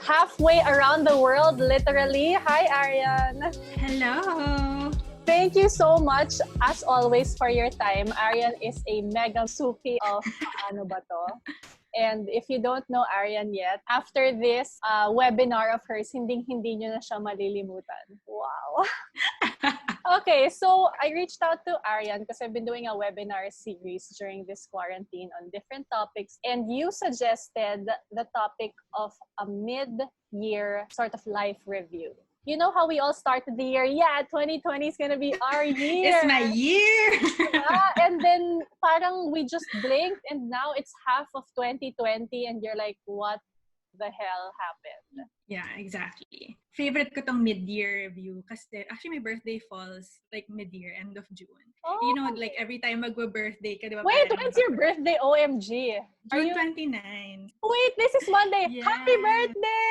halfway around the world, literally. Hi, Arriane. Hello! Thank you so much, as always, for your time. Arriane is a mega suki of Paano Ba To. And if you don't know Arriane yet, after this webinar of hers, hindi nyo na siya malilimutan. Wow! Okay, so I reached out to Arriane because I've been doing a webinar series during this quarantine on different topics. And you suggested the topic of a mid-year sort of life review. You know how we all started the year? Yeah, 2020 is gonna be our year. It's my year! Yeah, and then parang we just blinked and now it's half of 2020 and you're like, what the hell happened? Yeah, exactly. Favorite ko tong mid-year review kasi actually my birthday falls like mid-year, end of June. Oh. You know, like every time magbo-birthday ka, di ba? Wait, when's your birthday? OMG. June 29. Wait, this is Monday. Yeah. Happy birthday!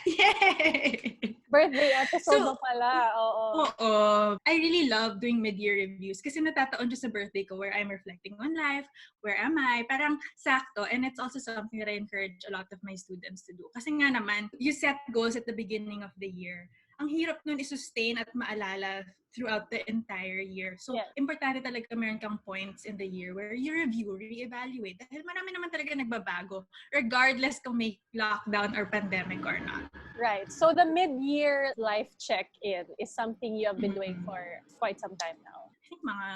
Yay! Birthday episode mo pala. Oo. I really love doing mid-year reviews kasi natataon siya sa birthday ko where I'm reflecting on life, where am I, parang sakto. And it's also something that I encourage a lot of my students to do. Kasi nga naman, you set goals at the beginning of the year. Ang hirap nun i-sustain at maalala throughout the entire year. So, importante talaga meron kang points in the year where you review, re-evaluate. Dahil marami naman talaga nagbabago regardless kung may lockdown or pandemic or not. Right. So, the mid-year life check-in is something you have been doing for quite some time now. I think mga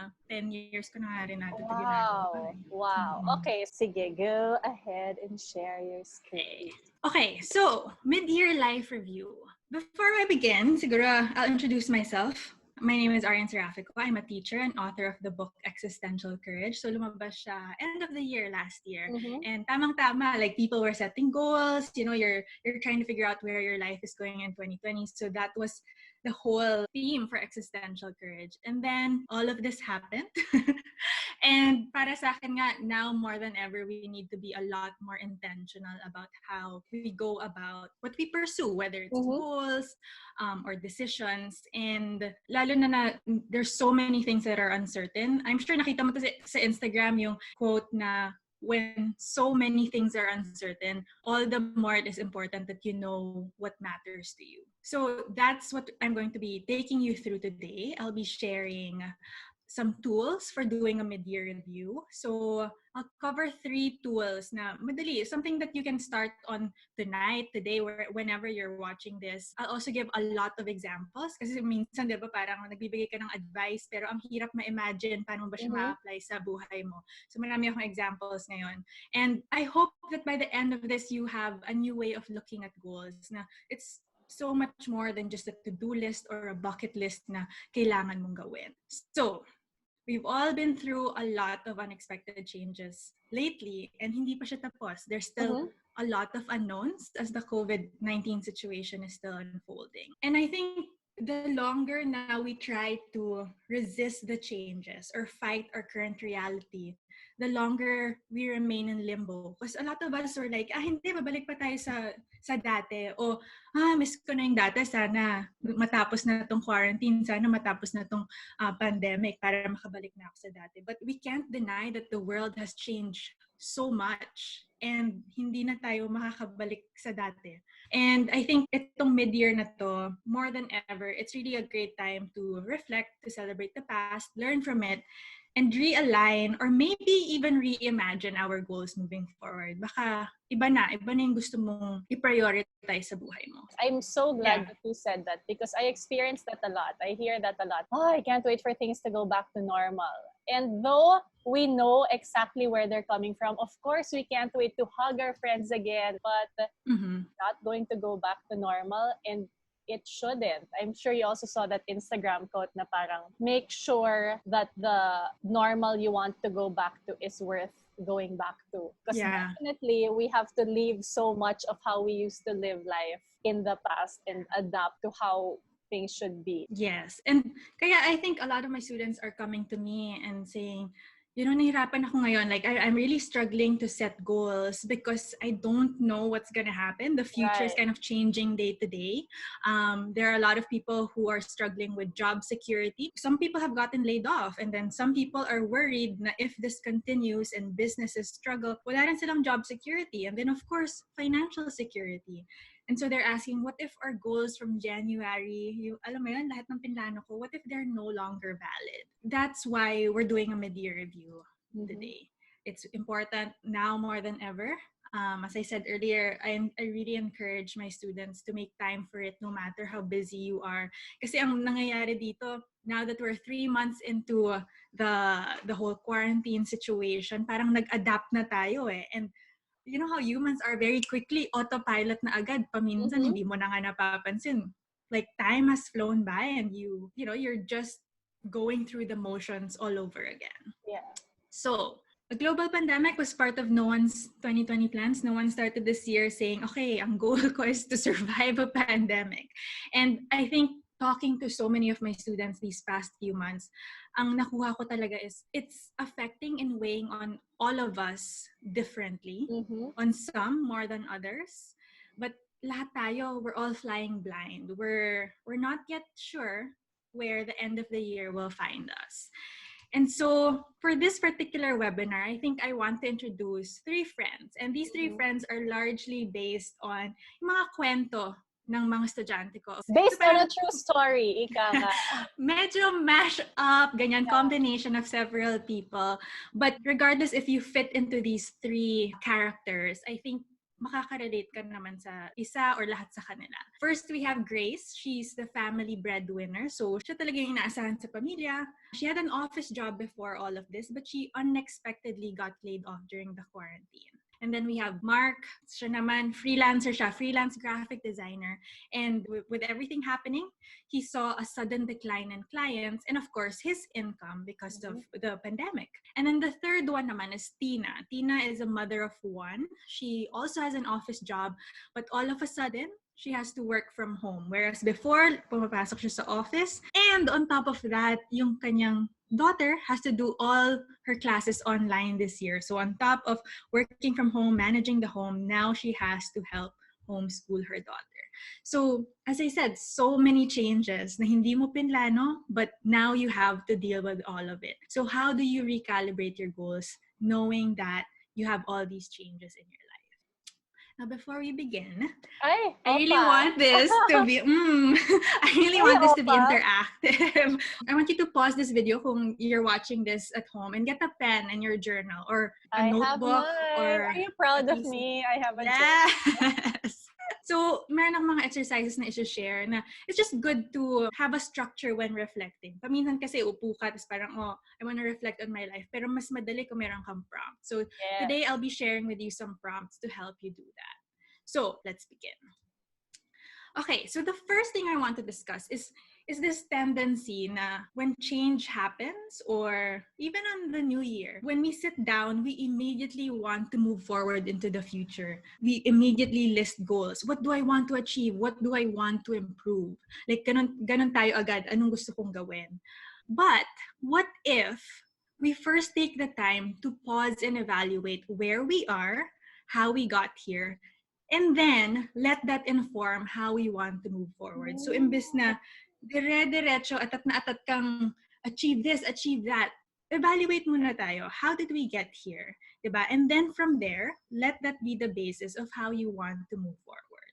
10 years ko na nga rin natin ito ginagawa. Wow. Okay, sige. Go ahead and share your screen. Okay, so mid-year life review. Before I begin, siguro I'll introduce myself. My name is Arriane Serafico. I'm a teacher and author of the book Existential Courage. So lumabas siya end of the year last year. Mm-hmm. And tamang-tama, like people were setting goals. You know, you're trying to figure out where your life is going in 2020. So that was the whole theme for Existential Courage. And then all of this happened. And para sa akin nga, now more than ever, we need to be a lot more intentional about how we go about what we pursue, whether it's goals or decisions. And lalo na there's so many things that are uncertain. I'm sure nakita mo to sa Instagram yung quote na, when so many things are uncertain, all the more it is important that you know what matters to you. So that's what I'm going to be taking you through today. I'll be sharing some tools for doing a mid-year review. So I'll cover 3 tools na madali, something that you can start on tonight, today, whenever you're watching this. I'll also give a lot of examples kasi minsan, di ba, parang nagbibigay ka ng advice pero ang hirap ma-imagine paano ba siya ma-apply sa buhay mo. So marami akong examples ngayon. And I hope that by the end of this, you have a new way of looking at goals na it's so much more than just a to-do list or a bucket list na kailangan mong gawin. So, we've all been through a lot of unexpected changes lately and hindi pa siya tapos. There's still a lot of unknowns as the COVID-19 situation is still unfolding. And I think the longer now we try to resist the changes or fight our current reality, the longer we remain in limbo. Because a lot of us are like, hindi, babalik pa tayo sa dati. O, miss ko na yung dati. Sana matapos na itong quarantine. Sana matapos na itong pandemic para makabalik na ako sa dati. But we can't deny that the world has changed so much. And hindi na tayo makakabalik sa dati. And I think itong mid-year na to, more than ever, it's really a great time to reflect, to celebrate the past, learn from it, and realign or maybe even reimagine our goals moving forward. Baka iba na yung gusto mong i-prioritize sa buhay mo. I'm so glad that you said that because I experience that a lot. I hear that a lot. I can't wait for things to go back to normal. And though we know exactly where they're coming from, of course, we can't wait to hug our friends again, but not going to go back to normal and it shouldn't. I'm sure you also saw that Instagram quote na parang, make sure that the normal you want to go back to is worth going back to. Because definitely, we have to leave so much of how we used to live life in the past and adapt to how things should be. Yes. And kaya I think a lot of my students are coming to me and saying, nahirapan ako ngayon. Like, I'm really struggling to set goals because I don't know what's going to happen. The future is Right. kind of changing day to day. There are a lot of people who are struggling with job security. Some people have gotten laid off, and then some people are worried na if this continues and businesses struggle, wala rin silang job security. And then, of course, financial security. And so they're asking, what if our goals from January, alam mo yun, lahat ng pinlano ko, what if they're no longer valid? That's why we're doing a mid-year review today. It's important now more than ever. As I said earlier, I really encourage my students to make time for it no matter how busy you are. Kasi ang nangyayari dito, now that we're 3 months into the whole quarantine situation, parang nag-adapt na tayo eh. And you know how humans are very quickly autopilot na agad. Paminsan, hindi mo na nga napapansin. Like, time has flown by and you're just going through the motions all over again. Yeah. So, a global pandemic was part of no one's 2020 plans. No one started this year saying, okay, ang goal ko is to survive a pandemic. And I think talking to so many of my students these past few months, ang nakuha ko talaga is it's affecting and weighing on all of us differently. On some more than others. But lahat tayo, we're all flying blind. We're not yet sure where the end of the year will find us. And so for this particular webinar, I think I want to introduce 3 friends. And these 3 friends are largely based on mga kwento ng mga estudyante ko. Based on a true story, ika nga. Medyo mash up, ganyan, combination of several people. But regardless if you fit into these 3 characters, I think makaka-relate ka naman sa isa or lahat sa kanila. First, we have Grace. She's the family breadwinner. So, siya talaga yung inaasahan sa pamilya. She had an office job before all of this, but she unexpectedly got laid off during the quarantine. And then we have Mark. Siya naman, freelancer siya, freelance graphic designer. And with everything happening, he saw a sudden decline in clients and of course, his income because of the pandemic. And then the third one naman is Tina. Tina is a mother of 1. She also has an office job, but all of a sudden, she has to work from home. Whereas before, pumapasok siya sa office. And on top of that, yung kanyang daughter has to do all her classes online this year. So on top of working from home, managing the home, now she has to help homeschool her daughter. So, as I said, so many changes na hindi mo pinlano, but now you have to deal with all of it. So how do you recalibrate your goals knowing that you have all these changes in your life? Now, before we begin, I really want this to be, I really want this to be interactive. I want you to pause this video kung you're watching this at home and get a pen and your journal or a notebook. Or are you proud of me? I have a yes. So, meron akong mga exercises na i-share na it's just good to have a structure when reflecting. Paminsan kasi upo ka, tapos parang, I want to reflect on my life. Pero mas madali kung meron kang prompt. So, today I'll be sharing with you some prompts to help you do that. So, let's begin. Okay, so the first thing I want to discuss is this tendency na when change happens or even on the new year, when we sit down, we immediately want to move forward into the future. We immediately list goals. What do I want to achieve? What do I want to improve? Like, ganun tayo agad. Anong gusto kong gawin? But what if we first take the time to pause and evaluate where we are, how we got here, and then let that inform how we want to move forward. So imbes na dire-diretso atat na atat kang achieve this, achieve that, evaluate muna tayo. How did we get here? Diba? And then from there, let that be the basis of how you want to move forward.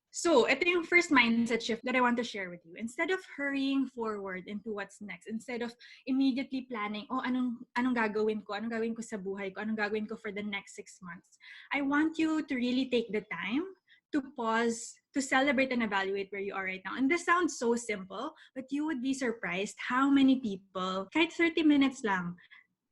So, ito yung first mindset shift that I want to share with you. Instead of hurrying forward into what's next, instead of immediately planning, anong gagawin ko? Anong gagawin ko sa buhay ko? Anong gagawin ko for the next 6 months? I want you to really take the time to pause, to celebrate and evaluate where you are right now. And this sounds so simple, but you would be surprised how many people, kahit 30 minutes lang,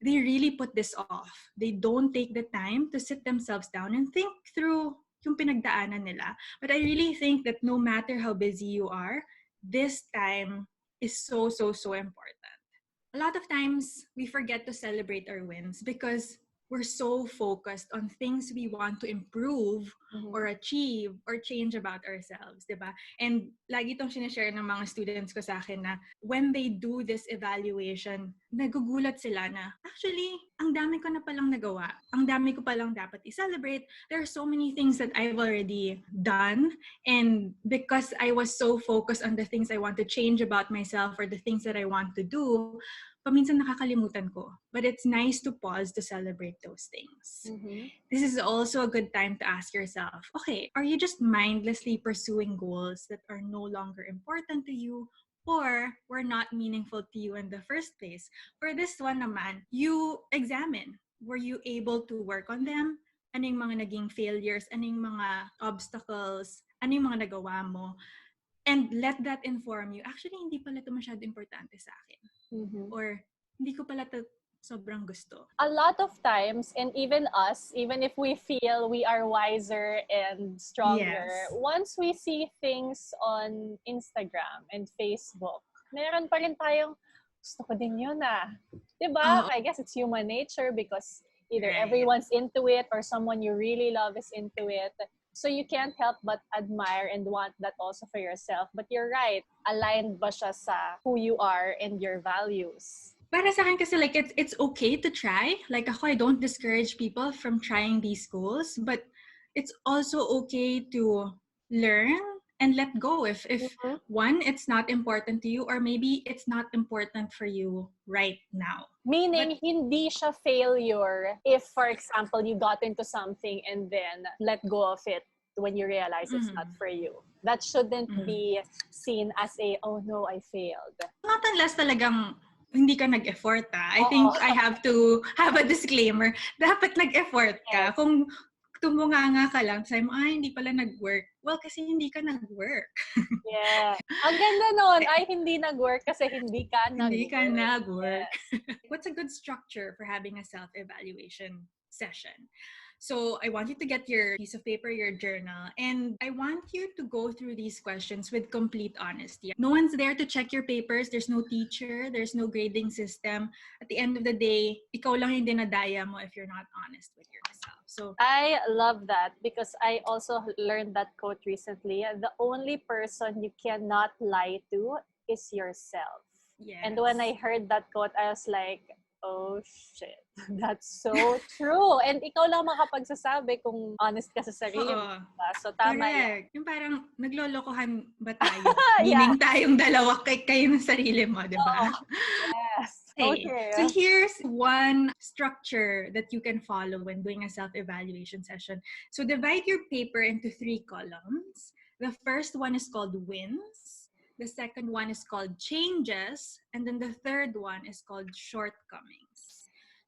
they really put this off. They don't take the time to sit themselves down and think through yung pinagdaanan nila. But I really think that no matter how busy you are, this time is so important. A lot of times, we forget to celebrate our wins because we're so focused on things we want to improve or achieve or change about ourselves, di ba? And lagi itong sinishare ng mga students ko sa akin na when they do this evaluation, nagugulat sila na, actually, ang dami ko na palang nagawa. Ang dami ko palang dapat i-celebrate. There are so many things that I've already done. And because I was so focused on the things I want to change about myself or the things that I want to do, paminsan nakakalimutan ko. But it's nice to pause to celebrate those things. This is also a good time to ask yourself, okay, are you just mindlessly pursuing goals that are no longer important to you or were not meaningful to you in the first place? For this one naman, you examine, were you able to work on them? Ano yung mga naging failures? Ano yung mga obstacles? Ano yung mga nagawa mo? And let that inform you. Actually, hindi pala ito masyado importante sa akin. Or hindi ko pala ito sobrang gusto. A lot of times, and even us, even if we feel we are wiser and stronger, once we see things on Instagram and Facebook, meron pa rin tayong, gusto ko din yun ah. Diba? I guess it's human nature because either everyone's into it or someone you really love is into it. So you can't help but admire and want that also for yourself. But you're right, aligned ba siya sa who you are and your values? Para sa akin kasi like it's okay to try. Like ako, I don't discourage people from trying these goals, but it's also okay to learn and let go if one, it's not important to you or maybe it's not important for you right now. Meaning, hindi siya failure if, for example, you got into something and then let go of it when you realize it's not for you. That shouldn't be seen as a, oh no, I failed. Not unless talagang hindi ka nag-effort I think I have to have a disclaimer. Dapat nag-effort ka. Kung tumunganga ka lang, sabi mo, hindi pala nag-work. Well, kasi hindi ka nag-work. Yeah. Ang ganda nun, hindi nag-work kasi hindi ka nag-work. Hindi ka nag-work. Yes. What's a good structure for having a self-evaluation session? So I want you to get your piece of paper, your journal, and I want you to go through these questions with complete honesty. No one's there to check your papers. There's no teacher. There's no grading system. At the end of the day, ikaw lang yung dinadaya mo if you're not honest with yourself. So I love that because I also learned that quote recently. The only person you cannot lie to is yourself. Yes. And when I heard that quote, I was like, oh shit, that's so true. And ikaw lang makapagsasabi kung honest ka sa sarili mo. So tama yan. Yung parang naglolokohan ba tayo? Meaning tayong dalawa kayo ng sarili mo, di ba? Yes. Okay. So here's one structure that you can follow when doing a self-evaluation session. So divide your paper into 3 columns. The first one is called wins. The second one is called changes. And then the third one is called shortcomings.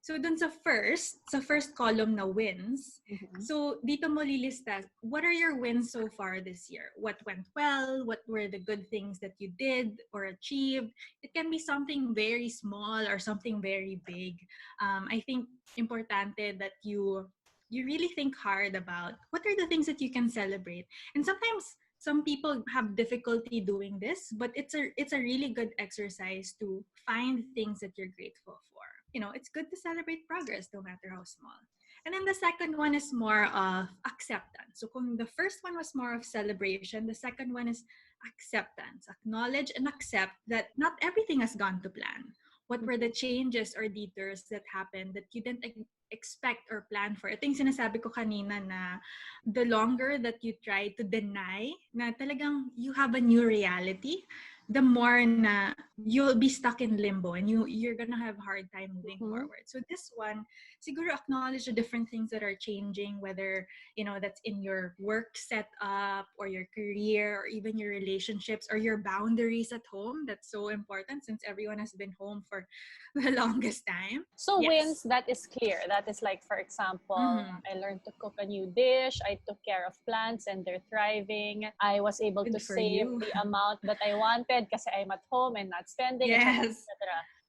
So dun sa first column na wins, so dito mo lilista, what are your wins so far this year? What went well? What were the good things that you did or achieved? It can be something very small or something very big. I think importante that you really think hard about what are the things that you can celebrate. And sometimes some people have difficulty doing this, but it's a really good exercise to find things that you're grateful for. You know, it's good to celebrate progress no matter how small. And then the second one is more of acceptance. So kung the first one was more of celebration, the second one is acceptance. Acknowledge and accept that not everything has gone to plan. What were the changes or detours that happened that you didn't expect or plan for? Ito yung sinasabi ko kanina na the longer that you try to deny na talagang you have a new reality, the more na you'll be stuck in limbo and you're gonna have a hard time moving forward. So this one, siguro acknowledge the different things that are changing, whether, you know, that's in your work setup or your career or even your relationships or your boundaries at home. That's so important since everyone has been home for the longest time. So wins, that is clear. That is like, for example, I learned to cook a new dish. I took care of plants and they're thriving. I was able to save the amount that I wanted kasi I'm at home and not spending, etc.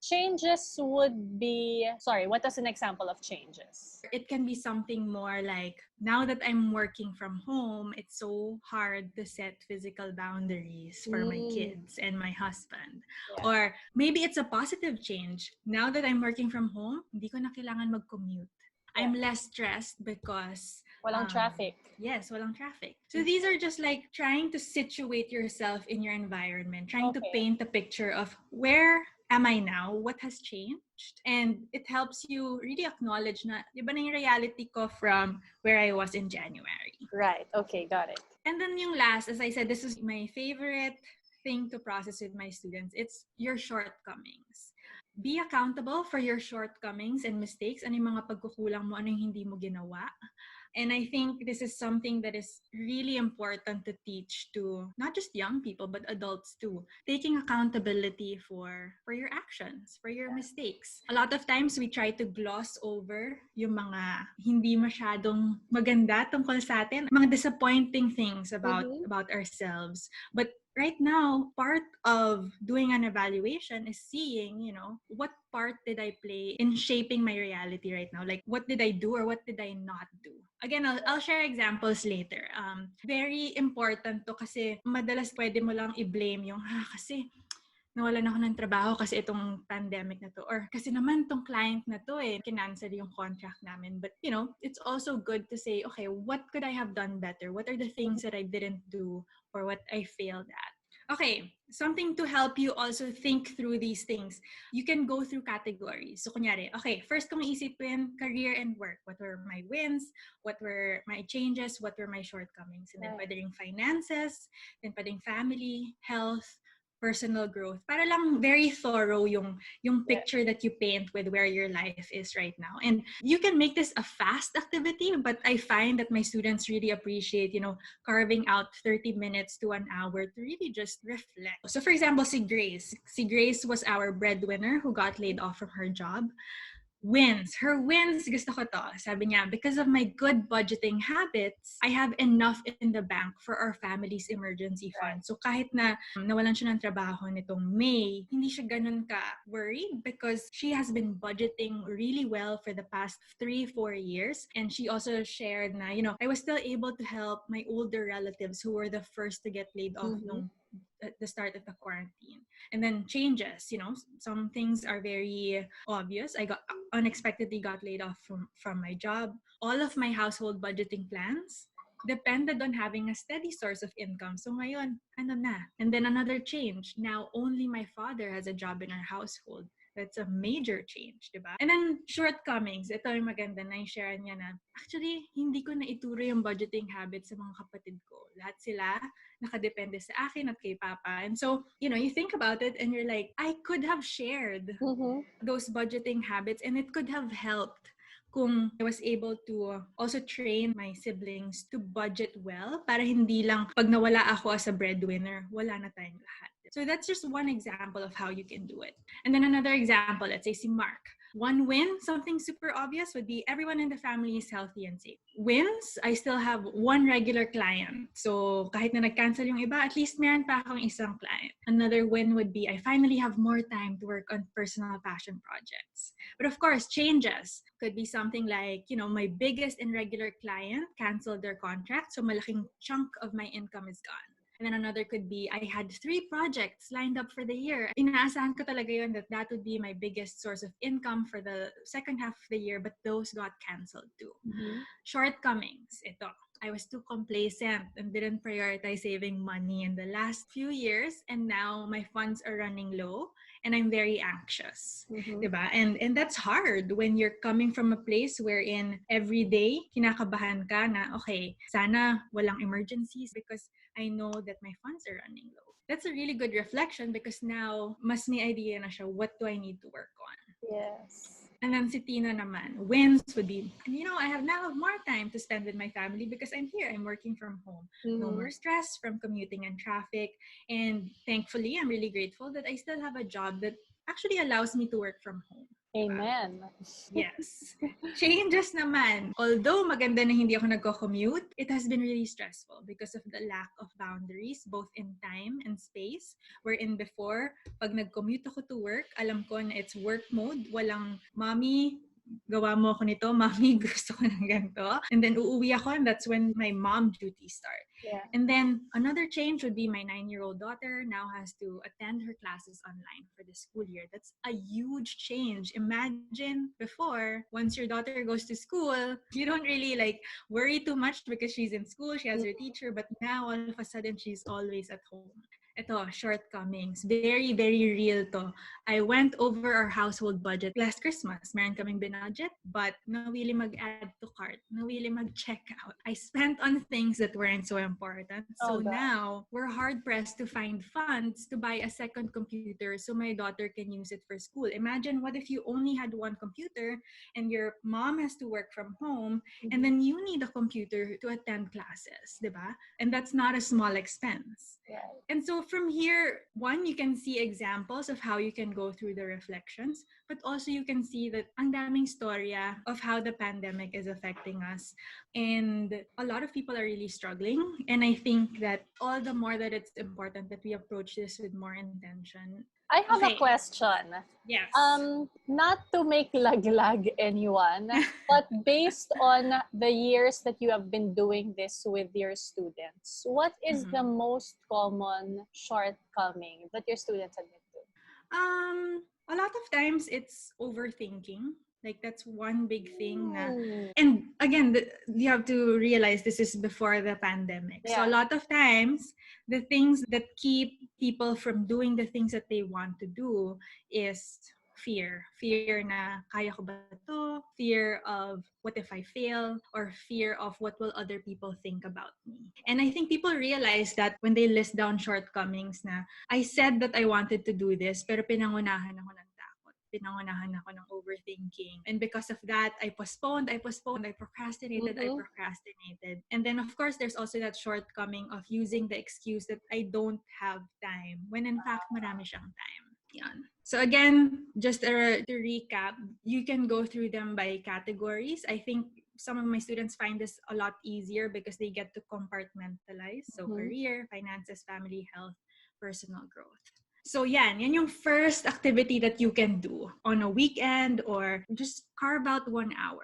Changes would be, what is an example of changes? It can be something more like, now that I'm working from home, it's so hard to set physical boundaries for my kids and my husband. Yeah. Or maybe it's a positive change. Now that I'm working from home, hindi ko na kailangan mag-commute. I'm less stressed because Walang traffic. yes, walang traffic. So these are just like trying to situate yourself in your environment, trying to paint a picture of where am I now, what has changed, and it helps you really acknowledge na, di ba na yung reality ko from where I was in January. Right. Okay, got it. And then yung last, as I said, this is my favorite thing to process with my students. It's your shortcomings. Be accountable for your shortcomings and mistakes. Ano yung mga pagkukulang mo, ano yung hindi mo ginawa. And I think this is something that is really important to teach to not just young people, but adults too. Taking accountability for your actions, for your mistakes. A lot of times we try to gloss over yung mga hindi masyadong maganda tungkol sa atin, mga disappointing things about ourselves. But right now, part of doing an evaluation is seeing, what part did I play in shaping my reality right now? Like, what did I do or what did I not do? Again, I'll share examples later. Very important to kasi madalas pwede mo lang i-blame yung, kasi nawalan ako ng trabaho kasi itong pandemic na to. Or kasi naman itong client na to kinancel yung contract namin. But, it's also good to say, okay, what could I have done better? What are the things that I didn't do or what I failed at? Okay, something to help you also think through these things. You can go through categories. So, kunyari, okay, first kong isipin, career and work. What were my wins? What were my changes? What were my shortcomings? And then pwedeng finances, then pwedeng family, health, personal growth. Para lang very thorough yung picture that you paint with where your life is right now. And you can make this a fast activity, but I find that my students really appreciate, carving out 30 minutes to an hour to really just reflect. So for example, si Grace. Si Grace was our breadwinner who got laid off from her job. Her wins, gusto ko to. Sabi niya, because of my good budgeting habits, I have enough in the bank for our family's emergency fund. So kahit na nawalan siya ng trabaho nitong May, hindi siya ganun ka worried because she has been budgeting really well for the past 3-4 years. And she also shared na, I was still able to help my older relatives who were the first to get laid off at the start of the quarantine. And then changes, some things are very obvious. I unexpectedly got laid off from my job. All of my household budgeting plans depended on having a steady source of income. So ngayon, ano na? And then another change. Now only my father has a job in our household. That's a major change, diba? And then shortcomings. Ito yung maganda na i-share niya na, actually, hindi ko na ituro yung budgeting habits sa mga kapatid ko. Lahat sila nakadepende sa akin at kay Papa. And so, you think about it and you're like, I could have shared those budgeting habits and it could have helped kung I was able to also train my siblings to budget well para hindi lang pag nawala ako as a breadwinner, wala na tayong lahat. So that's just one example of how you can do it. And then another example, let's say si Mark. One win, something super obvious would be everyone in the family is healthy and safe. Wins, I still have one regular client. So kahit na nag-cancel yung iba, at least meron pa akong isang client. Another win would be I finally have more time to work on personal passion projects. But of course, changes could be something like, my biggest and regular client canceled their contract, so malaking chunk of my income is gone. And then another could be, I had 3 projects lined up for the year. Inaasahan ko talaga yun that would be my biggest source of income for the second half of the year, but those got canceled too. Shortcomings, ito. I was too complacent and didn't prioritize saving money in the last few years, and now my funds are running low and I'm very anxious. Diba? And that's hard when you're coming from a place wherein every day kinakabahan ka na, okay, sana walang emergencies because I know that my funds are running low. That's a really good reflection because now mas may idea na siya, what do I need to work on? Yes. And then si Tina naman, wins would be, I have now more time to spend with my family because I'm here. I'm working from home. No more stress from commuting and traffic. And thankfully, I'm really grateful that I still have a job that actually allows me to work from home. Amen. Yes. Changes naman. Although maganda na hindi ako nagko-commute, it has been really stressful because of the lack of boundaries, both in time and space. Wherein before, pag nag-commute ako to work, alam ko na it's work mode. Walang, mommy, gawa mo ako nito, mommy, gusto ko ng ganito. And then uuwi ako and that's when my mom duties start. Yeah. And then another change would be my 9-year-old daughter now has to attend her classes online for the school year. That's a huge change. Imagine before, once your daughter goes to school, you don't really like worry too much because she's in school, she has her teacher, but now all of a sudden she's always at home. Ito, shortcomings. Very, very real to. I went over our household budget last Christmas. Meron kaming binudget, but nawili mag-add to cart. Nawili mag-check out. I spent on things that weren't so important. So Oh God. now, we're hard-pressed to find funds to buy a second computer so my daughter can use it for school. Imagine what if you only had one computer and your mom has to work from home and then you need a computer to attend classes, di ba? And that's not a small expense. Right. And so from here, one, you can see examples of how you can go through the reflections, but also you can see that ang daming storya of how the pandemic is affecting us. And a lot of people are really struggling. And I think that all the more that it's important that we approach this with more intention. I have a Okay. question. Yes. Not to make laglag anyone, but based on the years that you have been doing this with your students, what is the most common shortcoming that your students admit to? A lot of times it's overthinking. Like that's one big thing na. Mm. And again, you have to realize this is before the pandemic. So a Yeah. lot of times, the things that keep people from doing the things that they want to do is fear. Fear na kaya ko ba to? Fear of what if I fail? Or fear of what will other people think about me? And I think people realize that when they list down shortcomings na I said that I wanted to do this pero pinangunahan ako ng takot. Pinangunahan ako ng overthinking. And because of that, I postponed, I procrastinated, I Mm-hmm. procrastinated. And then of course, there's also that shortcoming of using the excuse that I don't have time when in fact marami siyang time. Yan. So again, just to recap, you can go through them by categories. I think some of my students find this a lot easier because they get to compartmentalize. So career, finances, family, health, personal growth. So yan yung first activity that you can do on a weekend or just carve out 1 hour.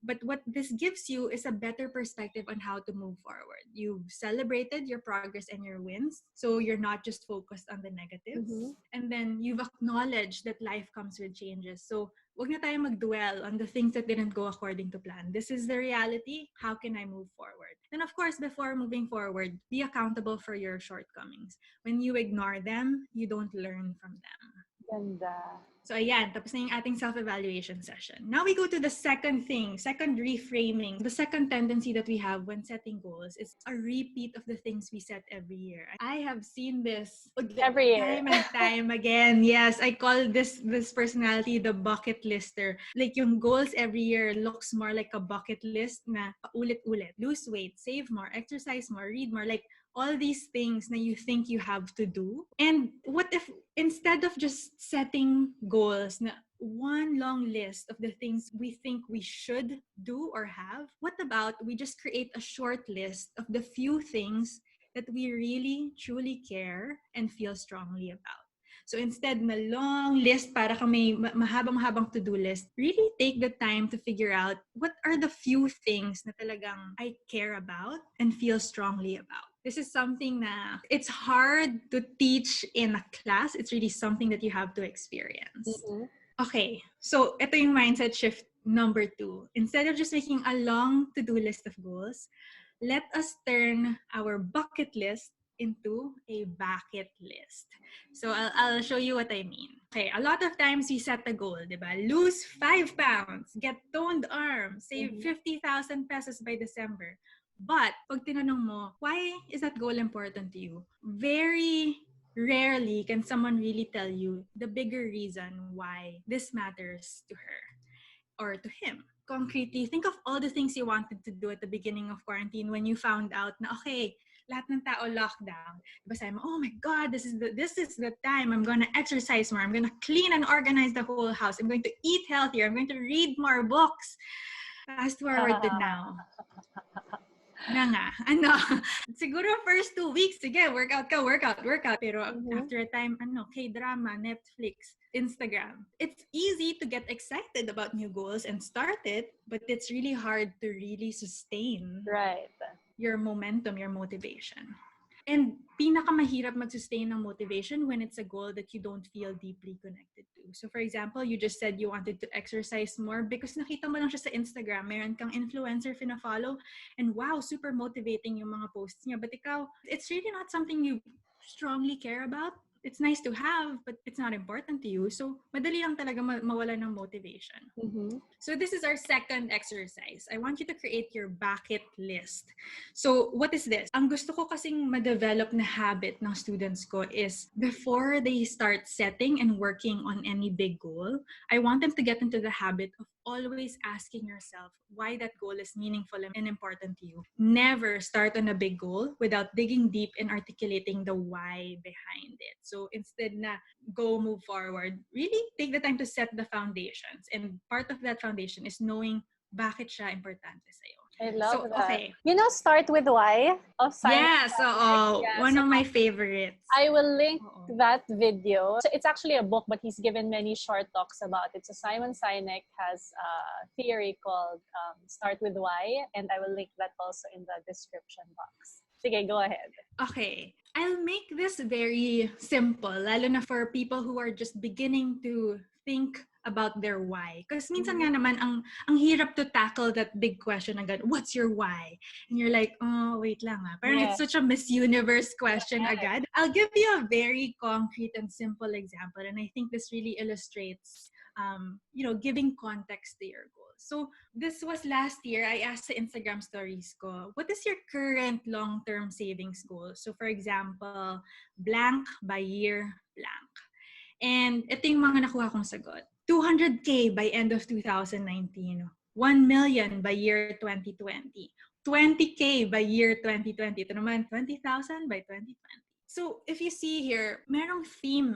But what this gives you is a better perspective on how to move forward. You've celebrated your progress and your wins, so you're not just focused on the negatives. And then you've acknowledged that life comes with changes. So wag na tayo mag-dwell on the things that didn't go according to plan. This is the reality. How can I move forward? And of course, before moving forward, be accountable for your shortcomings. When you ignore them, you don't learn from them. Ganda. So ayan, tapos na yung ating self-evaluation session. Now we go to the second thing, second reframing. The second tendency that we have when setting goals is a repeat of the things we set every year. I have seen this Every year. time and time again. Yes, I call this personality the bucket lister. Like yung goals every year looks more like a bucket list na paulit-ulit. Lose weight, save more, exercise more, read more. Like all these things that you think you have to do. And what if instead of just setting goals na one long list of the things we think we should do or have, what about we just create a short list of the few things that we really truly care and feel strongly about? So instead na long list para kang may mahabang-mahabang to-do list, really take the time to figure out what are the few things na talagang I care about and feel strongly about. This is something na it's hard to teach in a class. It's really something that you have to experience. Okay, so ito yung mindset shift number 2. Instead of just making a long to-do list of goals, let us turn our bucket list into a bucket list. So I'll show you what I mean. Okay, a lot of times we set a goal, diba? Lose 5 pounds, get toned arms, save 50,000 pesos by December. But pag tinanong mo, why is that goal important to you? Very rarely can someone really tell you the bigger reason why this matters to her or to him. Concretely, think of all the things you wanted to do at the beginning of quarantine when you found out na, okay, lahat ng tao lockdown. Diba sabi mo, oh my God, this is the time. I'm gonna exercise more. I'm gonna clean and organize the whole house. I'm going to eat healthier. I'm going to read more books. Fast forward to now. Na nga, siguro first 2 weeks, sige, workout. Pero after a time, K-drama, Netflix, Instagram. It's easy to get excited about new goals and start it, but it's really hard to really sustain. Right. your momentum, your motivation. And pinakamahirap mag-sustain ng motivation when it's a goal that you don't feel deeply connected to. So for example, you just said you wanted to exercise more because nakita mo lang siya sa Instagram, meron kang influencer fina-follow, and wow, super motivating yung mga posts niya. But ikaw, it's really not something you strongly care about. It's nice to have, but it's not important to you. So madali lang talaga mawala ng motivation. Mm-hmm. So this is our second exercise. I want you to create your bucket list. So what is this? Ang gusto ko kasing ma-develop na habit ng students ko is before they start setting and working on any big goal, I want them to get into the habit of always asking yourself why that goal is meaningful and important to you. Never start on a big goal without digging deep and articulating the why behind it. So instead na go move forward, really take the time to set the foundations. And part of that foundation is knowing bakit siya importante sa'yo. I love So, that. okay. You know, Start With Why of Simon. Yes, one of my favorites. I will link that video. So it's actually a book, but he's given many short talks about it. So Simon Sinek has a theory called Start With Why, and I will link that also in the description box. Sige, go ahead. Okay. I'll make this very simple, lalo na for people who are just beginning to think about their why. Because minsan nga naman, ang hirap to tackle that big question agad, what's your why? And you're like, oh, wait lang ah. Parang it's such a Miss Universe question agad. I'll give you a very concrete and simple example. And I think this really illustrates, giving context to your goal. So this was last year, I asked the Instagram stories ko, what is your current long-term savings goal? So for example, blank by year blank. And ito yung mga nakuha kong sagot. 200K by end of 2019. 1 million by year 2020. 20K by year 2020. Ito naman, 20,000 by 2020. So if you see here, merong theme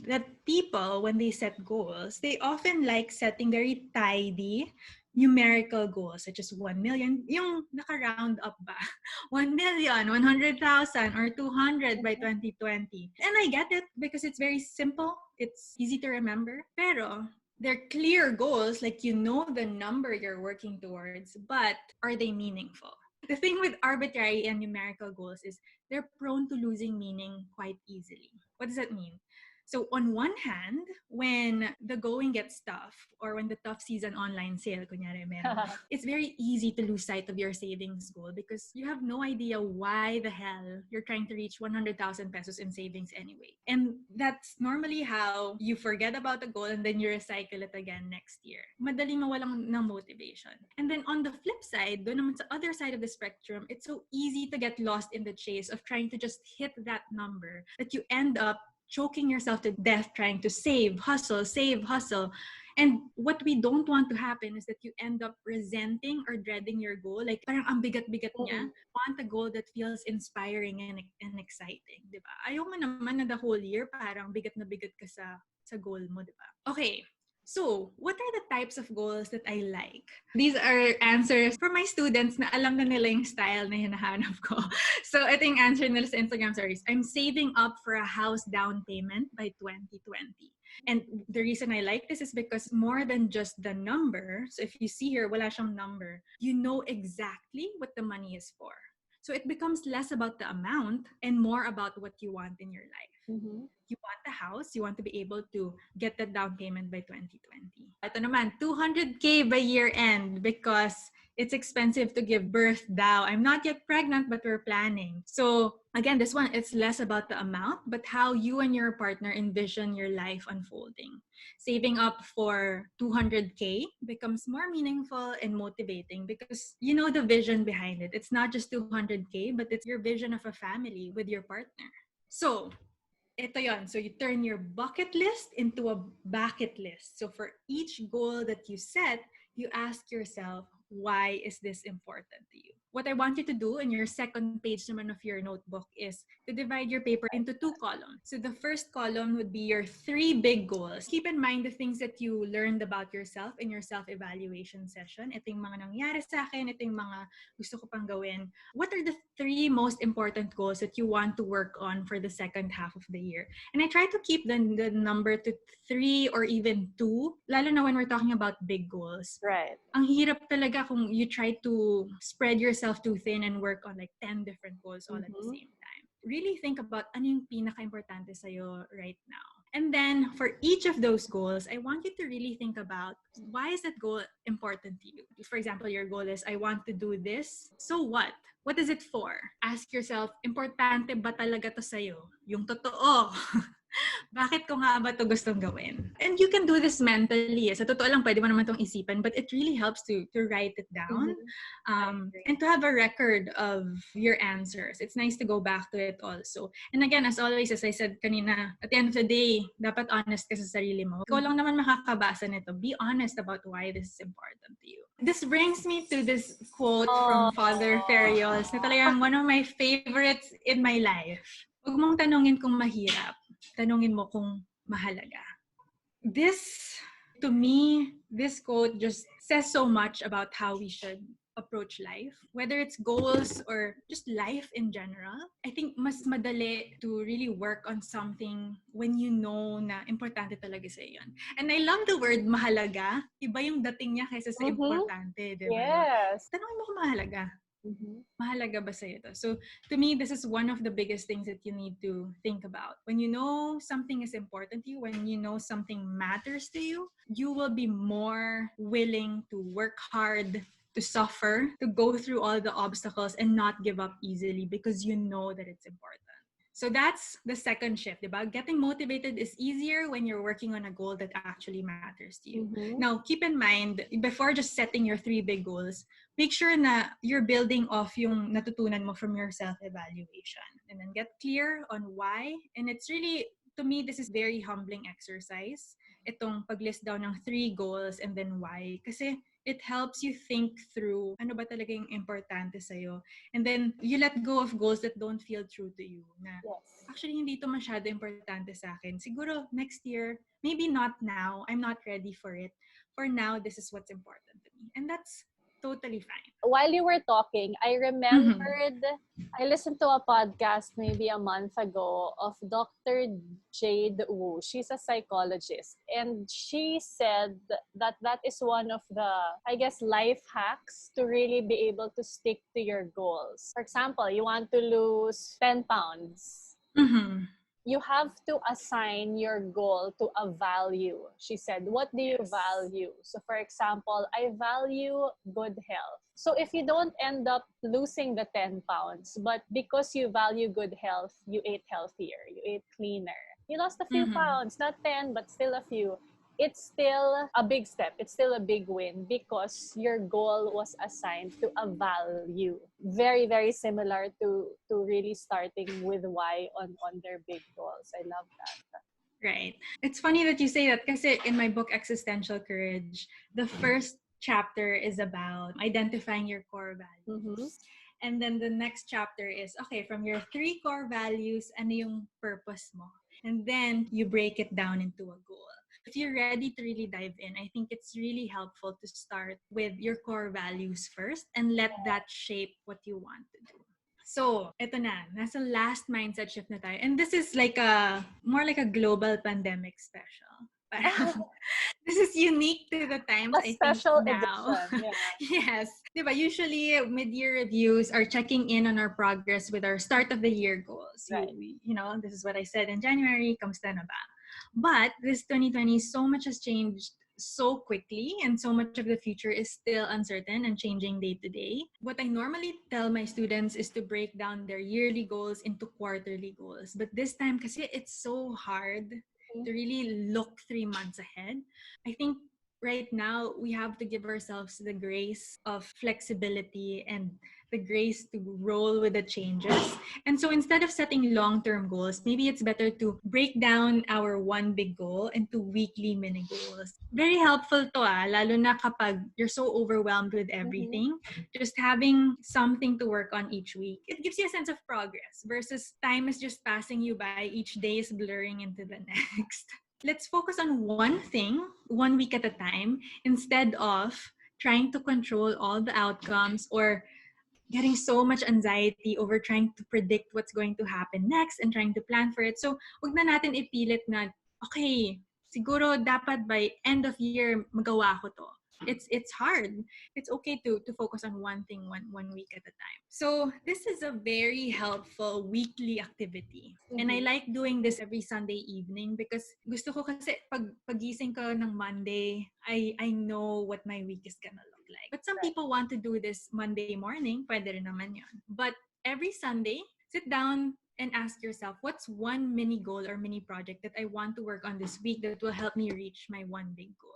that people, when they set goals, they often like setting very tidy numerical goals, such as 1 million, yung naka-round up ba? 1 million, 100,000, or 200 by 2020. And I get it because it's very simple. It's easy to remember. Pero they're clear goals, like you know the number you're working towards, but are they meaningful? The thing with arbitrary and numerical goals is they're prone to losing meaning quite easily. What does that mean? So on one hand, when the going gets tough or when the tough season online sale, kunyari meron, it's very easy to lose sight of your savings goal because you have no idea why the hell you're trying to reach 100,000 pesos in savings anyway. And that's normally how you forget about the goal and then you recycle it again next year. Madali mawalan ng motivation. And then on the flip side, doon naman sa other side of the spectrum, it's so easy to get lost in the chase of trying to just hit that number that you end up choking yourself to death trying to save, hustle. And what we don't want to happen is that you end up resenting or dreading your goal. Like, parang ang bigat-bigat niya. Want a goal that feels inspiring and exciting, di ba? Ayaw mo naman na the whole year parang bigat na bigat ka sa goal mo, di ba? Okay. So, what are the types of goals that I like? These are answers for my students na alam na nila yung style na hinahanap ko. So, ito yung answer nila sa Instagram stories. I'm saving up for a house down payment by 2020. And the reason I like this is because more than just the number, so if you see here, wala siyang number, you know exactly what the money is for. So it becomes less about the amount and more about what you want in your life. Mm-hmm. You want the house, you want to be able to get that down payment by 2020. Ito naman, 200K by year end because it's expensive to give birth daw. I'm not yet pregnant, but we're planning. So again, this one, it's less about the amount, but how you and your partner envision your life unfolding. Saving up for 200K becomes more meaningful and motivating because you know the vision behind it. It's not just 200K, but it's your vision of a family with your partner. So, ito yon. So you turn your bucket list into a bucket list. So for each goal that you set, you ask yourself, why is this important to you? What I want you to do in your second page naman of your notebook is to divide your paper into 2 columns. So the first column would be your 3 big goals. Keep in mind the things that you learned about yourself in your self-evaluation session. Ito yung mga nangyari sa akin, ito yung mga gusto ko pang gawin. What are the 3 most important goals that you want to work on for the second half of the year? And I try to keep the number to 3 or even 2, lalo na when we're talking about big goals. Right. Ang hirap talaga kung you try to spread yourself yourself too thin and work on like 10 different goals all at the same time. Really think about ano yung pinaka-importante sa'yo right now. And then for each of those goals, I want you to really think about why is that goal important to you? For example, your goal is, I want to do this. So what? What is it for? Ask yourself, importante ba talaga to sa'yo? Yung totoo. Bakit ko nga ba ito gustong gawin? And you can do this mentally. Sa totoo lang, pwede mo naman itong isipan, but it really helps to write it down and to have a record of your answers. It's nice to go back to it also. And again, as always, as I said kanina, at the end of the day, dapat honest ka sa sarili mo. Ikaw lang naman makakabasa nito. Be honest about why this is important to you. This brings me to this quote from Father Ferriols na talagang one of my favorites in my life. Huwag mong tanungin kung mahirap. Tanungin mo kung mahalaga. This, to me, this quote just says so much about how we should approach life. Whether it's goals or just life in general. I think mas madali to really work on something when you know na importante talaga sa yun. And I love the word mahalaga. Iba yung dating niya kaysa sa importante, di ba? Yes. Tanungin mo kung mahalaga. Mahalaga ba sa'yo to? So, to me, this is one of the biggest things that you need to think about. When you know something is important to you, when you know something matters to you, you will be more willing to work hard, to suffer, to go through all the obstacles and not give up easily because you know that it's important. So that's the second shift, diba? Getting motivated is easier when you're working on a goal that actually matters to you. Now, keep in mind, before just setting your 3 big goals, make sure na you're building off yung natutunan mo from your self-evaluation. And then get clear on why. And it's really, to me, this is very humbling exercise. Itong pag-list down ng 3 goals and then why. Kasi it helps you think through ano ba talaga yung importante sa'yo. And then, you let go of goals that don't feel true to you. Na, actually, hindi ito masyado importante sa akin. Siguro, next year, maybe not now. I'm not ready for it. For now, this is what's important to me. And that's totally fine. While you were talking, I remembered, I listened to a podcast maybe a month ago of Dr. Jade Wu. She's a psychologist. And she said that that is one of the, I guess, life hacks to really be able to stick to your goals. For example, you want to lose 10 pounds. You have to assign your goal to a value. She said, what do you value? So for example, I value good health. So if you don't end up losing the 10 pounds, but because you value good health, you ate healthier, you ate cleaner. You lost a few pounds, not 10, but still a few. It's still a big step. It's still a big win because your goal was assigned to a value. Very, very similar to really starting with why on their big goals. I love that. Right. It's funny that you say that kasi in my book, Existential Courage, the first chapter is about identifying your core values. And then the next chapter is, okay, from your 3 core values, ano yung purpose mo? And then you break it down into a goal. If you're ready to really dive in, I think it's really helpful to start with your core values first and let that shape what you want to do. So, eto na. Nasa last mindset shift na tayo. And this is like more like a global pandemic special. This is unique to the times, A special now. edition. Yeah. Yes. Diba, usually, mid-year reviews are checking in on our progress with our start of the year goals. Right. You know, this is what I said in January, kamusta na ba? But this 2020, so much has changed so quickly and so much of the future is still uncertain and changing day to day. What I normally tell my students is to break down their yearly goals into quarterly goals. But this time, kasi it's so hard to really look 3 months ahead. I think right now, we have to give ourselves the grace of flexibility and the grace to roll with the changes. And so instead of setting long-term goals, maybe it's better to break down our one big goal into weekly mini goals. Very helpful to lalo na kapag you're so overwhelmed with everything. Just having something to work on each week. It gives you a sense of progress versus time is just passing you by, each day is blurring into the next. Let's focus on one thing, 1 week at a time, instead of trying to control all the outcomes or getting so much anxiety over trying to predict what's going to happen next and trying to plan for it. So, wag na natin ipilit na, okay, siguro dapat by end of year magawa ko to. It's hard. It's okay to focus on one thing one week at a time. So this is a very helpful weekly activity. And I like doing this every Sunday evening because gusto ko kasi pagising ko ng Monday, I know what my week is gonna look like. But some people want to do this Monday morning, pwede rin naman yun. But every Sunday, sit down and ask yourself, what's one mini goal or mini project that I want to work on this week that will help me reach my one big goal?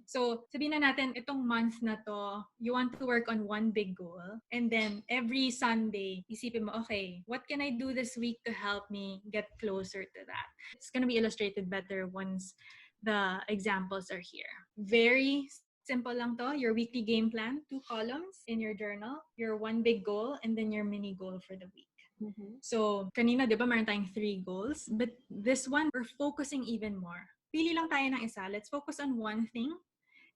So, sabihin na natin, itong month na to, you want to work on one big goal. And then, every Sunday, isipin mo, okay, what can I do this week to help me get closer to that? It's gonna be illustrated better once the examples are here. Very simple lang to. Your weekly game plan, 2 columns in your journal, your one big goal, and then your mini goal for the week. So, kanina, di ba, meron tayong 3 goals? But this one, we're focusing even more. Pili lang tayo ng isa. Let's focus on one thing.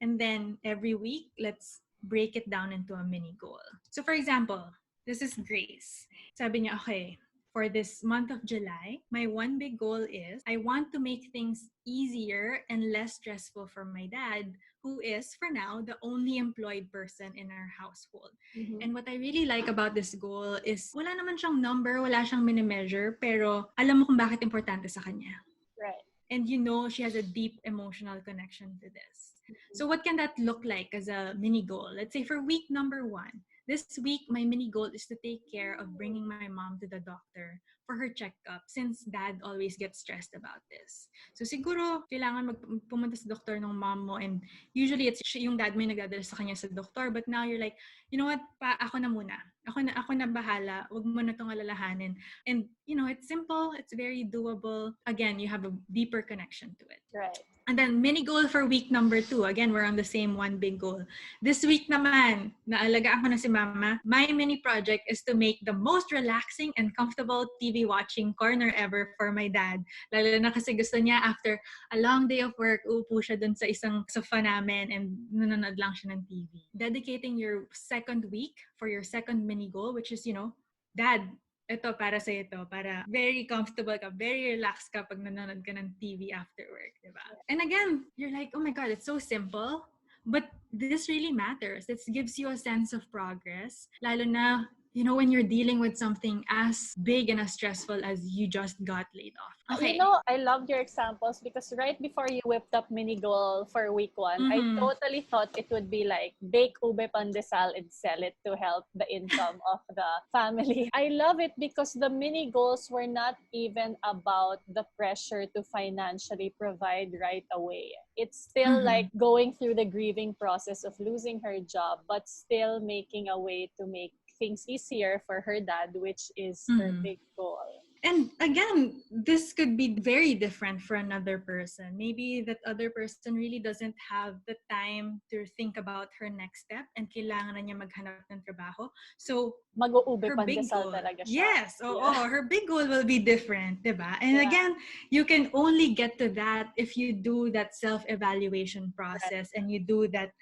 And then, every week, let's break it down into a mini goal. So, for example, this is Grace. Sabi niya, okay, for this month of July, my one big goal is I want to make things easier and less stressful for my dad, who is, for now, the only employed person in our household. And what I really like about this goal is wala naman siyang number, wala siyang mini-measure, pero alam mo kung bakit importante sa kanya. Right. And you know she has a deep emotional connection to this. So what can that look like as a mini goal? Let's say for week number 1, this week, my mini goal is to take care of bringing my mom to the doctor for her checkup since dad always gets stressed about this. So siguro, kailangan pumunta sa doktor ng mom mo, and usually it's yung dad mo yung nagdadala sa kanya sa doktor, but now you're like, you know what, ako na muna. Ako na bahala. Wag mo na itong alalahanin. And, you know, it's simple. It's very doable. Again, you have a deeper connection to it. Right. And then, mini goal for week number 2. Again, we're on the same one big goal. This week naman, naalagaan ko na si mama. My mini project is to make the most relaxing and comfortable TV watching corner ever for my dad. Lalo na kasi gusto niya after a long day of work, uupo siya dun sa isang sofa namin and nanonood lang siya ng TV. Dedicating your second week for your second mini goal, which is, you know, Dad, ito para sa ito, para very comfortable ka, very relaxed ka pag nanonood ka ng TV after work, diba? And again, you're like, oh my God, it's so simple, but this really matters. It gives you a sense of progress, lalo na, you know, when you're dealing with something as big and as stressful as you just got laid off. Okay. You know, I loved your examples because right before you whipped up mini goal for week 1, I totally thought it would be like bake ube pandesal and sell it to help the income of the family. I love it because the mini goals were not even about the pressure to financially provide right away. It's still like going through the grieving process of losing her job, but still making a way to make things easier for her dad, which is her big goal. And again, this could be very different for another person. Maybe that other person really doesn't have the time to think about her next step and kailangan na niya maghanap ng trabaho. So, mag-uube her big pandesal goal, talaga siya. yes, her big goal will be different, diba? And again, you can only get to that if you do that self-evaluation process and you do that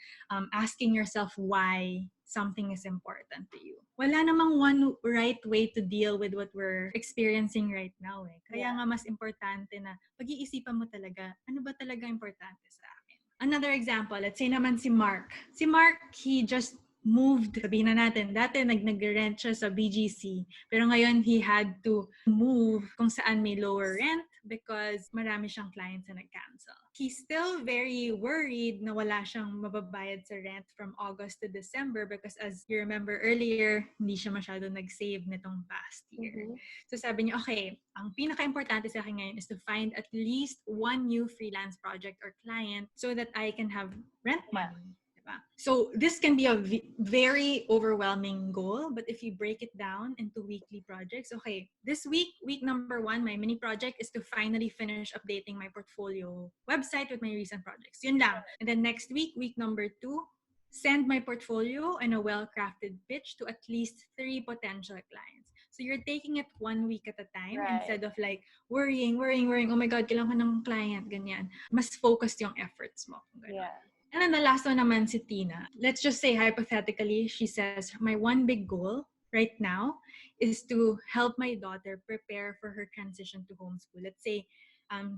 asking yourself why something is important to you. Wala namang one right way to deal with what we're experiencing right now. Kaya nga mas importante na pag-iisipan mo talaga, ano ba talaga importante sa akin? Another example, let's say naman si Mark. Si Mark, he just moved, sabihin na natin, dati nag-rent siya sa BGC, pero ngayon he had to move kung saan may lower rent because marami siyang clients na nag-cancel. He's still very worried na wala siyang mababayad sa rent from August to December because as you remember earlier, hindi siya masyado nag-save nitong past year. So sabi niya, okay, ang pinaka-importante sa akin ngayon is to find at least one new freelance project or client so that I can have rent money. So this can be a very overwhelming goal, but if you break it down into weekly projects, okay, this week, week number 1, my mini project is to finally finish updating my portfolio website with my recent projects. Yun lang. And then next week, week number 2, send my portfolio and a well-crafted pitch to at least 3 potential clients. So you're taking it 1 week at a time instead of like worrying, oh my God, kailangan ko ng client, ganyan. Mas focused yung efforts mo. Yeah. And then the last one naman si Tina. Let's just say hypothetically, she says, my one big goal right now is to help my daughter prepare for her transition to homeschool. Let's say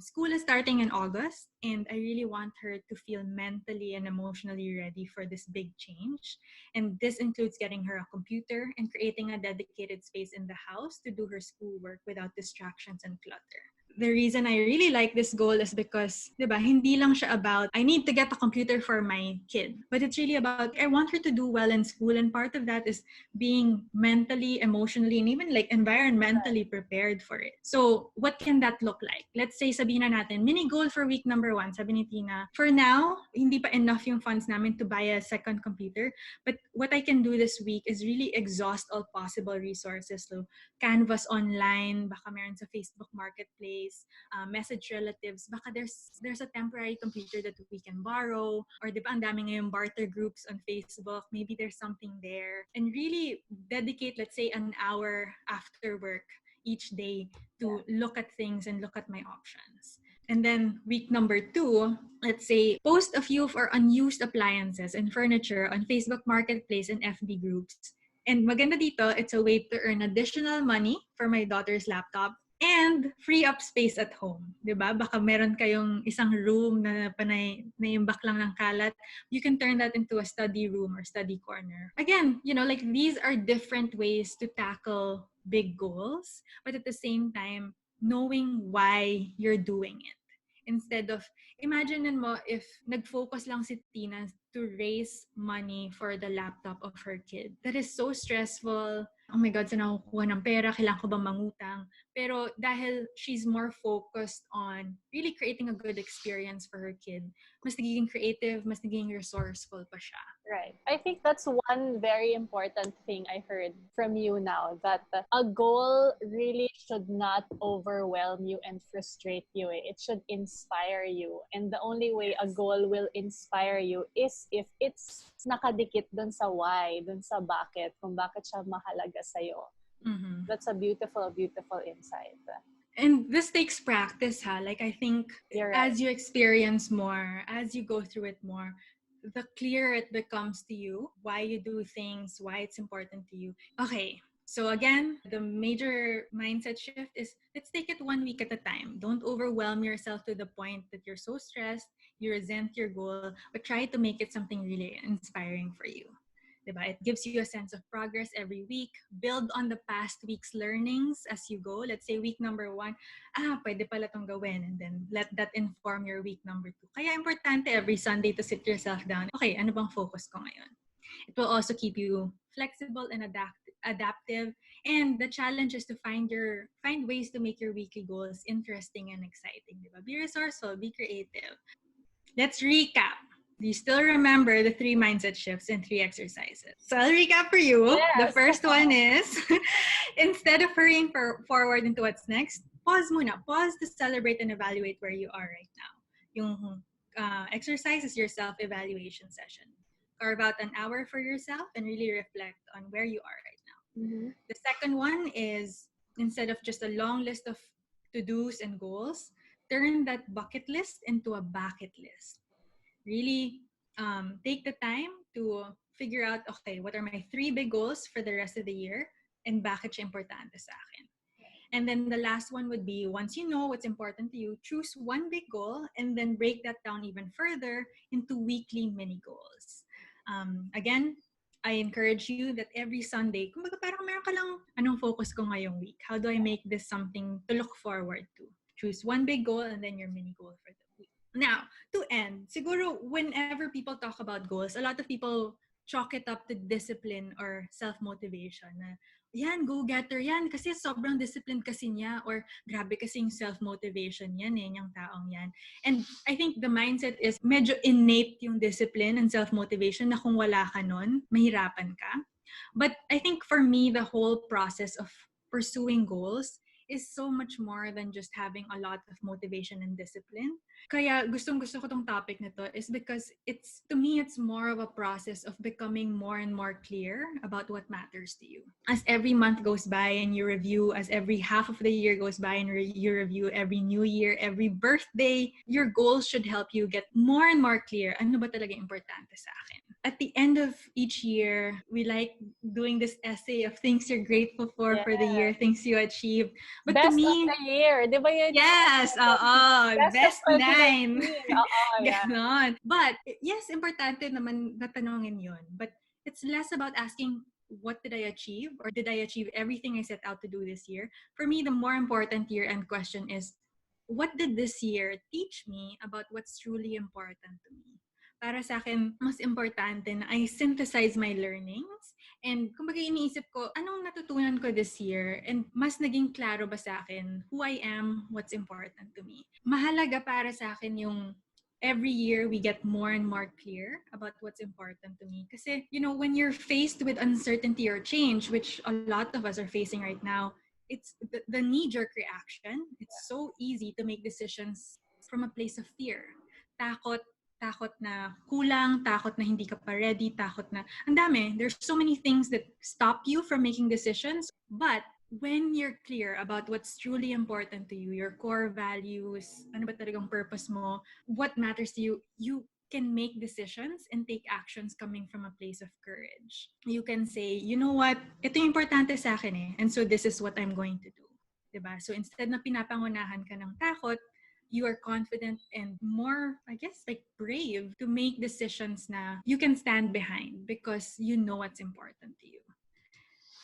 School is starting in August, and I really want her to feel mentally and emotionally ready for this big change. And this includes getting her a computer and creating a dedicated space in the house to do her schoolwork without distractions and clutter. The reason I really like this goal is because, di ba, hindi lang siya about, I need to get a computer for my kid. But it's really about, I want her to do well in school. And part of that is being mentally, emotionally, and even like environmentally prepared for it. So what can that look like? Let's say, sabihin na natin, mini goal for week number 1, sabi ni Tina, for now, hindi pa enough yung funds namin to buy a second computer. But what I can do this week is really exhaust all possible resources. So Canvas online, baka meron sa Facebook Marketplace, message relatives, baka there's a temporary computer that we can borrow, or di ba ang dami ngayong barter groups on Facebook, maybe there's something there. And really dedicate, let's say, an hour after work each day to look at things and look at my options. And then week number 2, let's say, post a few of our unused appliances and furniture on Facebook Marketplace and FB groups. And maganda dito, it's a way to earn additional money for my daughter's laptop and free up space at home. Diba? Baka meron kayong isang room na naimbak lang ng kalat. You can turn that into a study room or study corner. Again, like these are different ways to tackle big goals, but at the same time, knowing why you're doing it. Instead of, imagine mo if nag-focus lang si Tina to raise money for the laptop of her kid. That is so stressful. Oh my God, saan ako kukuha ng pera? Kailangan ko ba mangutang? Pero dahil she's more focused on really creating a good experience for her kid, mas nagiging creative, mas nagiging resourceful pa siya. Right. I think that's one very important thing I heard from you now, that a goal really should not overwhelm you and frustrate you. It should inspire you. And the only way a goal will inspire you is if it's nakadikit dun sa why, dun sa bakit, kung bakit siya mahalaga sa'yo. Mm-hmm. That's a beautiful, beautiful insight. And this takes practice, ha? Like, I think as you experience more, as you go through it more, the clearer it becomes to you, why you do things, why it's important to you. Okay, so again, the major mindset shift is, let's take it 1 week at a time. Don't overwhelm yourself to the point that you're so stressed, you resent your goal, but try to make it something really inspiring for you. Diba? It gives you a sense of progress every week. Build on the past week's learnings as you go. Let's say week number 1, pwede pala tong gawin. And then let that inform your week number 2. Kaya importante every Sunday to sit yourself down. Okay, ano bang focus ko ngayon? It will also keep you flexible and adaptive. And the challenge is to find ways to make your weekly goals interesting and exciting. Diba? Be resourceful, be creative. Let's recap. Do you still remember the 3 mindset shifts and 3 exercises? So I'll recap for you. Yes. The first one is, instead of hurrying forward into what's next, pause muna. Pause to celebrate and evaluate where you are right now. Yung exercise is your self-evaluation session. Carve out an hour for yourself and really reflect on where you are right now. Mm-hmm. The second one is, instead of just a long list of to-dos and goals, turn that bucket list into a bucket list. Really take the time to figure out, okay, what are my 3 big goals for the rest of the year and bakit siya importante sa akin. And then the last one would be, once you know what's important to you, choose 1 big goal and then break that down even further into weekly mini goals. Again, I encourage you that every Sunday, kumbaga parang meron ka lang, anong focus ko ngayong week? How do I make this something to look forward to? Choose 1 big goal and then your mini goal for the week. Now, to end, siguro whenever people talk about goals, a lot of people chalk it up to discipline or self-motivation. Yan, go-getter yan kasi sobrang disciplined kasi niya, or grabe kasing self-motivation yan yung taong yan. And I think the mindset is medyo innate yung discipline and self-motivation na kung wala ka nun, mahirapan ka. But I think for me, the whole process of pursuing goals is so much more than just having a lot of motivation and discipline. Kaya gustong-gusto ko tong topic na to is because to me, it's more of a process of becoming more and more clear about what matters to you. As every month goes by and you review, as every half of the year goes by and you review every new year, every birthday, your goals should help you get more and more clear. Ano ba talaga importante sa akin? at the end of each year, we like doing this essay of things you're grateful Yeah. for the year, things you achieved. But to Best of me, the year. Di ba yun yung yes, best of best nine. 2019? Oo, yeah. Ganon. But, yes, importante naman natanongin yun. But it's less about asking, what did I achieve? Or did I achieve everything I set out to do this year? For me, the more important year-end question is, what did this year teach me about what's truly important to me? Para sa akin, mas importante na I synthesize my learnings. And kumbaga iniisip ko, anong natutunan ko this year? And mas naging klaro ba sa akin who I am, what's important to me? Mahalaga para sa akin yung every year we get more and more clear about what's important to me. Kasi, when you're faced with uncertainty or change, which a lot of us are facing right now, it's the knee-jerk reaction. It's so easy to make decisions from a place of fear. Takot na kulang, takot na hindi ka pa ready, takot na ang dami. There's so many things that stop you from making decisions. But when you're clear about what's truly important to you, your core values, ano ba talagang purpose mo, what matters to you, you can make decisions and take actions coming from a place of courage. You can say, you know what, ito yung importante sa akin eh, and so this is what I'm going to do. Diba? So instead na pinapangunahan ka ng takot, you are confident and more, I guess, like brave to make decisions na you can stand behind because you know what's important to you.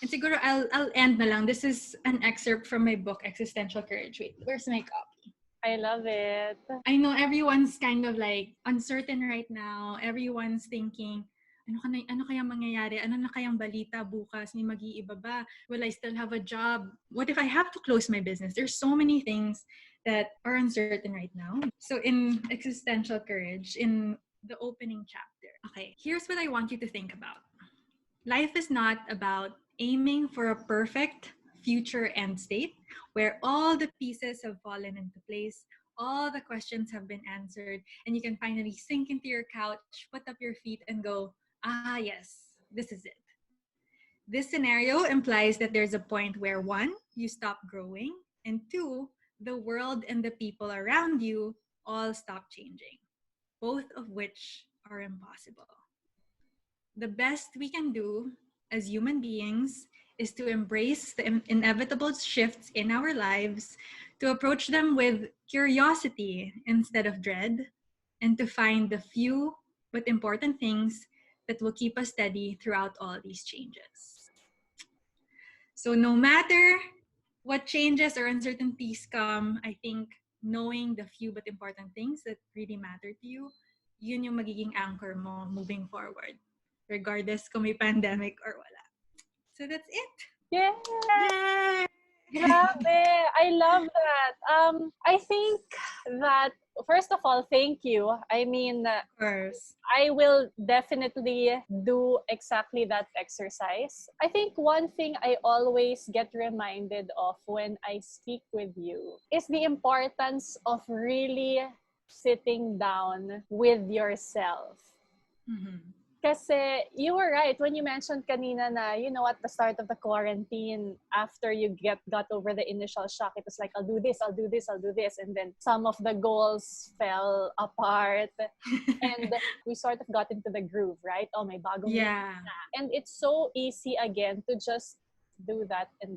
And siguro I'll end na lang. This is an excerpt from my book, Existential Courage. Wait, where's my copy? I love it. I know everyone's kind of like uncertain right now. Everyone's thinking, ano kaya mangyayari? Ano na kayang balita bukas? May mag-iiba ba? Will I still have a job? What if I have to close my business? There's so many things that are uncertain right now. So in Existential Courage, in the opening chapter, okay, here's what I want you to think about. Life is not about aiming for a perfect future end state where all the pieces have fallen into place, all the questions have been answered, and you can finally sink into your couch, put up your feet, and go, yes, this is it. This scenario implies that there's a point where one, you stop growing, and two, the world and the people around you all stop changing, both of which are impossible. The best we can do as human beings is to embrace the inevitable shifts in our lives, to approach them with curiosity instead of dread, and to find the few but important things that will keep us steady throughout all these changes. So no matter what changes or uncertainties come, I think knowing the few but important things that really matter to you, yun yung magiging anchor mo moving forward, regardless kung may pandemic or wala. So that's it. Yeah. Yay! Grabe. I love that. I think that, first of all, thank you. I mean, Of course. I will definitely do exactly that exercise. I think one thing I always get reminded of when I speak with you is the importance of really sitting down with yourself. Mm-hmm. Kasi you were right when you mentioned kanina na, at the start of the quarantine, after you got over the initial shock, it was like, I'll do this. And then some of the goals fell apart. And we sort of got into the groove, right? Oh, may bagong Yeah. And it's so easy again to just do that and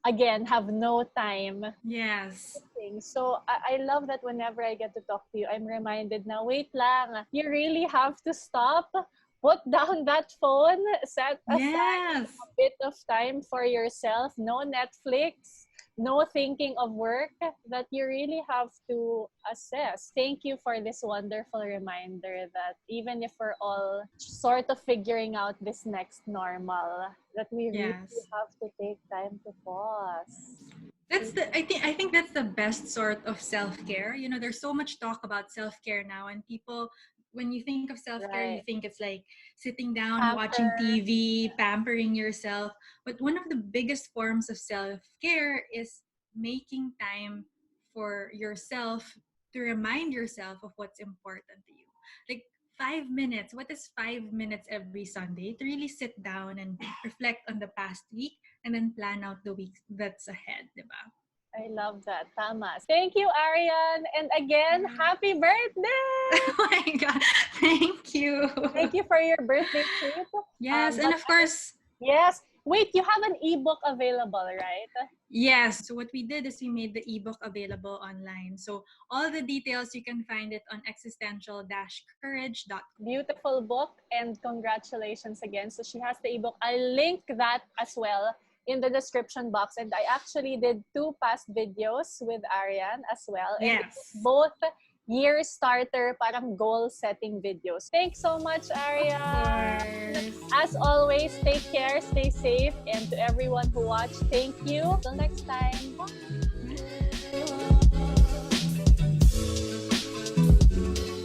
again have no time. Yes. So I love that whenever I get to talk to you, I'm reminded na, wait lang, you really have to stop, put down that phone, set aside a bit of time for yourself, no Netflix, no thinking of work, that you really have to assess. Thank you for this wonderful reminder that even if we're all sort of figuring out this next normal, that we really have to take time to pause. I think that's the best sort of self-care. There's so much talk about self-care now, and people, when you think of self-care, you think it's like sitting down, watching TV, pampering yourself. But one of the biggest forms of self-care is making time for yourself, to remind yourself of what's important to you. Like 5 minutes. What is 5 minutes every Sunday to really sit down and reflect on the past week and then plan out the week that's ahead, diba? I love that. Tama. Thank you, Ariane. And again, happy birthday! Oh my God. Thank you. Thank you for your birthday treat. Yes, and But of course, yes. Wait, you have an ebook available, right? yes. So what we did is we made the ebook available online. So all the details, you can find it on existential-courage.com. Beautiful book, and congratulations again. So she has the ebook. I'll link that as well in the description box. And I actually did 2 past videos with Ariane as well. And it was Yes. both year starter, parang goal setting videos. Thanks so much, Ariane. As always, take care, stay safe, and to everyone who watched, thank you. Till next time. Bye.